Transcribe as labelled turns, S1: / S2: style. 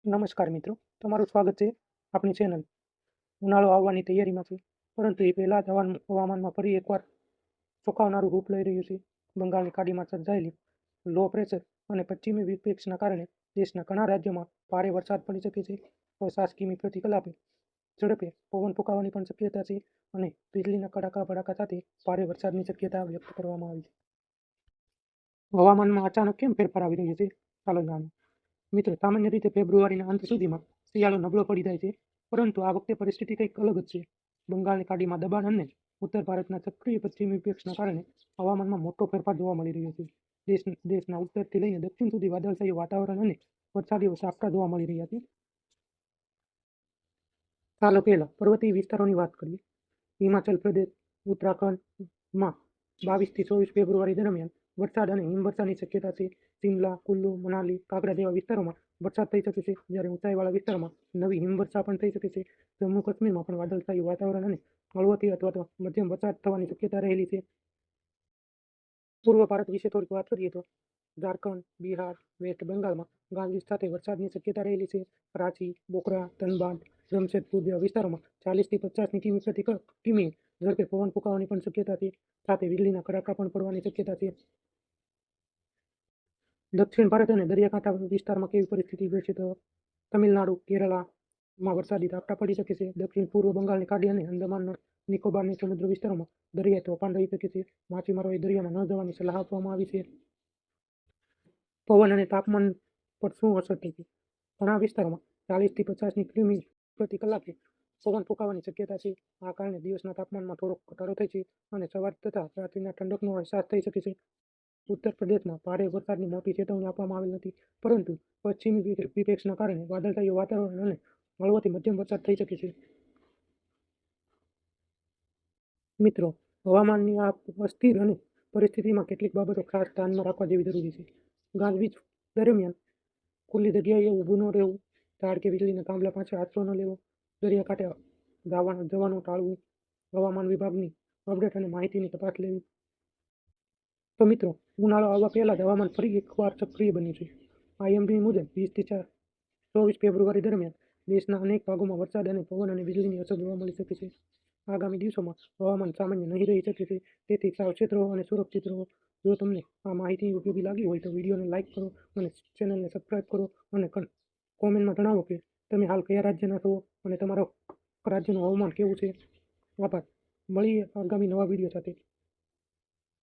S1: નમસ્કાર મિત્રો, તમારું સ્વાગત છે આપણી ચેનલ. ઉનાળો આવવાની તૈયારીમાં છે, પરંતુ એ પહેલાં જ હવામાનમાં ફરી એકવાર ચોંકાવનારું રૂપ લઈ રહ્યું છે. બંગાળની ખાડીમાં સર્જાયેલી લો પ્રેશર અને પશ્ચિમી વિક્ષેપના કારણે દેશના ઘણા રાજ્યોમાં ભારે વરસાદ પડી શકે છે. 50 કિમી પ્રતિ કલાકે ઝડપે પવન ફૂંકાવાની પણ શક્યતા છે અને વીજળીના કડાકા ભડાકા સાથે ભારે વરસાદની શક્યતા વ્યક્ત કરવામાં આવી છે. હવામાનમાં અચાનક કેમ ફેરફાર આવી રહ્યો છે? ચાલો જાણીએ. મિત્રો, સામાન્ય રીતે ફેબ્રુઆરીના અંત સુધીમાં શિયાળો નબળો પડી જાય છે, પરંતુ આ વખતે પરિસ્થિતિ કંઈક અલગ જ છે. બંગાળની ખાડીમાં દબાણ અને ઉત્તર ભારતના સક્રિય પશ્ચિમી વિક્ષેપના કારણે હવામાનમાં મોટો ફેરફાર જોવા મળી રહ્યો છે. દેશના ઉત્તરથી લઈને દક્ષિણ સુધી વાદળછાયું વાતાવરણ અને વરસાદી ઝાપટા જોવા મળી રહ્યા છે. ચાલો પહેલા પર્વતીય વિસ્તારોની વાત કરીએ. હિમાચલ પ્રદેશ, ઉત્તરાખંડમાં 22 થી 24 ફેબ્રુઆરી દરમિયાન વરસાદ અને હિમવર્ષાની શક્યતા છે. શિમલા, કુલ્લુ, મનાલી, કાંકરા જેવા વિસ્તારોમાં વરસાદ થઈ શકે છે, જ્યારે ઊંચાઈવાળા વિસ્તારોમાં નવી હિમવર્ષા પણ થઈ શકે છે. જમ્મુ કાશ્મીરમાં પણ વાદળછાયું વાતાવરણ અને હળવોથી અથવા તો મધ્યમ વરસાદ થવાની શક્યતા રહેલી છે. પૂર્વ ભારત વિશે થોડીક વાત કરીએ તો ઝારખંડ, બિહાર, વેસ્ટ બંગાળમાં ગાજવીજ સાથે વરસાદની શક્યતા રહેલી છે. રાંચી, બોખરા, ધનબાદ, જમશેદપુર જેવા વિસ્તારોમાં 40 થી 50 કિમી પ્રતિ કિમી ઝડપે પવન ફૂંકાવાની પણ શક્યતા છે. સાથે વીજળીના કડાકા પણ પડવાની શક્યતા છે. દક્ષિણ ભારત અને દરિયાકાંઠા વિસ્તારમાં કેવી પરિસ્થિતિ રહેશે તો તમિલનાડુ, કેરળમાં વરસાદી ઝાપટા પડી શકે છે. દક્ષિણ પૂર્વ બંગાળની ખાડી અને અંદમાન નિકોબારની સમુદ્ર વિસ્તારોમાં દરિયાઈ તોફાન રહી શકે છે. માછીમારોએ દરિયામાં ન જવાની સલાહ આપવામાં આવી છે. પવન અને તાપમાન પર શું અસર થઈ છે? ઘણા વિસ્તારોમાં 40 થી 50 કિમી પ્રતિ કલાકે પવન ફૂંકાવાની શક્યતા છે. આ કારણે દિવસના તાપમાનમાં થોડો ઘટાડો થાય છે અને સવાર તથા રાત્રિના ઠંડકનો અહેસાસ થઈ શકે છે. ઉત્તર પ્રદેશમાં ભારે વરસાદની મોટી ચેતવણી આપવામાં આવેલ નથી, પરંતુ પશ્ચિમી વિક્ષેપના કારણે વાદળછાયું વાતાવરણ અને હળવોથી મધ્યમ વરસાદ થઈ શકે છે. મિત્રો, હવામાનની આ અસ્થિર અને પરિસ્થિતિમાં કેટલીક બાબતો ખાસ ધ્યાનમાં રાખવા જેવી જરૂરી છે. ગાજવીજ દરમિયાન ખુલ્લી જગ્યાએ ઊભું ન રહેવું, ઝાડ કે વીજળીના થાંભલા પાસે આશરો ન લેવો, દરિયાકાંઠે જવાનું ટાળવું, હવામાન વિભાગની અપડેટ અને માહિતીની તપાસ લેવી. તો મિત્રો, ઉનાળો આવવા પહેલા જ હવામાન ફરી એકવાર સક્રિય બન્યું છે. IMD મુજબ 20 થી 24 ફેબ્રુઆરી દરમિયાન દેશના અનેક ભાગોમાં વરસાદ અને પવન અને વીજળીની અસર જોવા મળી શકે છે. આગામી દિવસોમાં હવામાન સામાન્ય નહીં રહી શકે છે, તેથી સાવચેત રહો અને સુરક્ષિત રહો. જો તમને આ માહિતી ઉપયોગી લાગી હોય તો વિડીયોને લાઇક કરો અને ચેનલને સબસ્ક્રાઇબ કરો અને કોમેન્ટમાં જણાવો કે તમે હાલ કયા રાજ્યના છો અને તમારા રાજ્યનું હવામાન કેવું છે. આભાર. મળીએ આગામી નવા વિડીયો સાથે.